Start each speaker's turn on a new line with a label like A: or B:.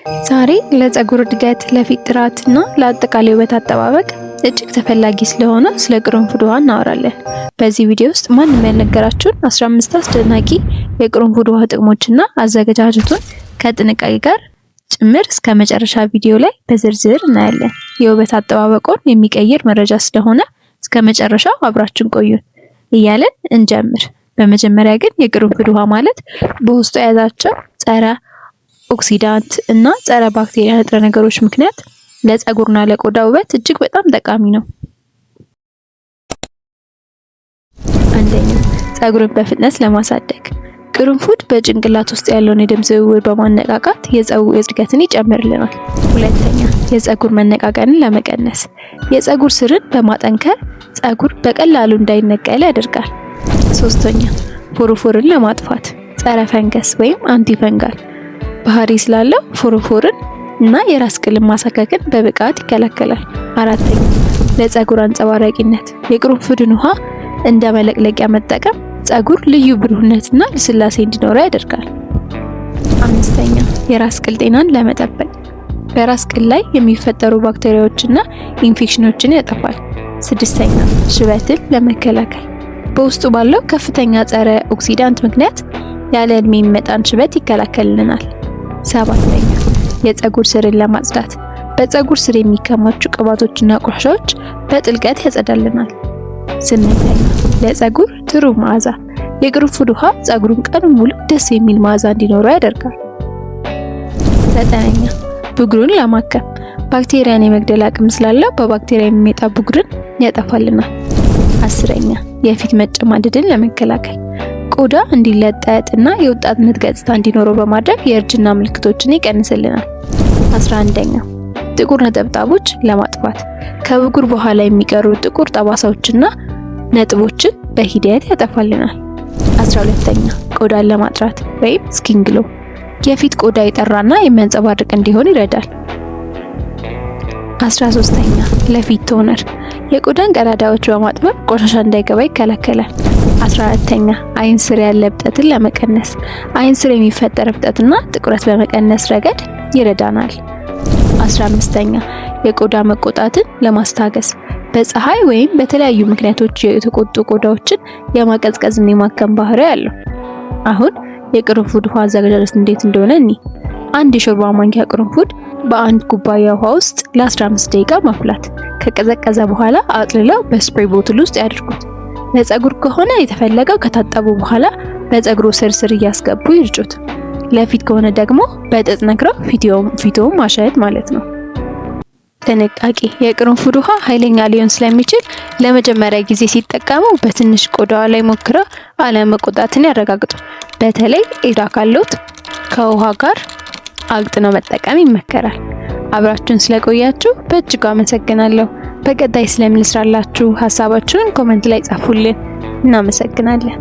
A: ዛሬ ለፀጉር እድገት፣ ለፊት ጥራትና ለአጠቃላይ ውበት አጠባበቅ እጅግ ተፈላጊ ስለሆነ ስለ ቅርንፉድ ውሃ እናወራለን። በዚህ ቪዲዮ ውስጥ ማንም ያልነገራችሁን 15 አስደናቂ የቅርንፉድ ውሃ ጥቅሞችና አዘገጃጀቱን ከጥንቃቄ ጋር ጭምር እስከ መጨረሻ ቪዲዮ ላይ በዝርዝር እናያለን። የውበት አጠባበቆን የሚቀይር መረጃ ስለሆነ እስከ መጨረሻው አብራችን ቆዩን እያለን እንጀምር። በመጀመሪያ ግን የቅርንፉድ ውሃ ማለት በውስጡ የያዛቸው ጸረ ኦክሲዳንት እና ጸረ ባክቴሪያ ንጥረ ነገሮች ምክንያት ለፀጉርና ለቆዳ ውበት እጅግ በጣም ጠቃሚ ነው። አንደኛ፣ ፀጉርን በፍጥነት ለማሳደግ ቅርንፉድ በጭንቅላት ውስጥ ያለውን የደም ዝውውር በማነቃቃት የፀጉር እድገትን ይጨምርልናል። ሁለተኛ፣ የፀጉር መነቃቀልን ለመቀነስ የፀጉር ስርን በማጠንከር ፀጉር በቀላሉ እንዳይነቀል ያደርጋል። ሶስተኛ፣ ፎሮፎርን ለማጥፋት ጸረ ፈንገስ ወይም አንቲፈንጋል ባህሪ ስላለው ፎሮፎርን እና የራስ ቅልን ማሳከክን በብቃት ይከላከላል። አራተኛ፣ ለፀጉር አንጸባራቂነት የቅርንፉድን ውሃ እንደ መለቅለቂያ መጠቀም ፀጉር ልዩ ብሩህነትና ልስላሴ እንዲኖረው ያደርጋል። አምስተኛ፣ የራስ ቅል ጤናን ለመጠበቅ በራስ ቅል ላይ የሚፈጠሩ ባክቴሪያዎችና ኢንፌክሽኖችን ያጠፋል። ስድስተኛ፣ ሽበትን ለመከላከል በውስጡ ባለው ከፍተኛ ጸረ ኦክሲዳንት ምክንያት ያለ እድሜ የሚመጣን ሽበት ይከላከልልናል። ሰባተኛ፣ የፀጉር ስርን ለማጽዳት በፀጉር ስር የሚከማቹ ቅባቶችና ቆሻሻዎች በጥልቀት ያጸዳልናል። ስምንተኛ፣ ለፀጉር ጥሩ መዓዛ የቅርንፉድ ውሃ ፀጉሩን ቀኑን ሙሉ ደስ የሚል መዓዛ እንዲኖረው ያደርጋል። ዘጠነኛ፣ ብጉርን ለማከም ባክቴሪያን የመግደል አቅም ስላለው በባክቴሪያ የሚመጣ ብጉርን ያጠፋልናል። አስረኛ፣ የፊት መጨማደድን ለመከላከል ቆዳ እንዲለጠጥ እና የወጣትነት ገጽታ እንዲኖረው በማድረግ የእርጅና ምልክቶችን ይቀንስልናል። 11ኛ፣ ጥቁር ነጠብጣቦች ለማጥፋት ከብጉር በኋላ የሚቀሩ ጥቁር ጠባሳዎችና ነጥቦችን በሂደት ያጠፋልናል። 12ኛ፣ ቆዳን ለማጥራት ወይም ስኪን ግሎ የፊት ቆዳ የጠራና የሚያንጸባርቅ እንዲሆን ይረዳል። 13ኛ፣ ለፊት ቶነር የቆዳን ቀዳዳዎች በማጥበብ ቆሻሻ እንዳይገባ ይከላከላል። 14ኛ፣ አይን ስር ያለ እብጠትን ለመቀነስ አይን ስር የሚፈጠር እብጠትና ጥቁረት በመቀነስ ረገድ ይረዳናል። 15ኛ፣ የቆዳ መቆጣትን ለማስታገስ በፀሐይ ወይም በተለያዩ ምክንያቶች የተቆጡ ቆዳዎችን የማቀዝቀዝና የማከም ባህሪ አለው። አሁን የቅርንፉድ ውሃ አዘገጃጀት እንዴት እንደሆነ እኒ አንድ የሾርባ ማንኪያ ቅርንፉድ በአንድ ኩባያ ውሃ ውስጥ ለ15 ደቂቃ ማፍላት። ከቀዘቀዘ በኋላ አጥልለው በስፕሬይ ቦትል ውስጥ ያድርጉት። ለፀጉር ከሆነ የተፈለገው ከታጠቡ በኋላ በፀጉሩ ስር እያስገቡ ይርጩት። ለፊት ከሆነ ደግሞ በጥጥ ነክረው ፊትዎን ማሻየት ማለት ነው። ጥንቃቄ፣ የቅርንፉድ ውሃ ኃይለኛ ሊሆን ስለሚችል ለመጀመሪያ ጊዜ ሲጠቀሙ በትንሽ ቆዳዋ ላይ ሞክረው አለመቆጣትን ያረጋግጡ። በተለይ ኤዳ ካለዎት ከውሃ ጋር አግጥነው መጠቀም ይመከራል። አብራችሁን ስለቆያችሁ በእጅጉ አመሰግናለሁ። በቀጣይ ስለምን ልስራላችሁ ሀሳባችሁን ኮሜንት ላይ ጻፉልን። እናመሰግናለን።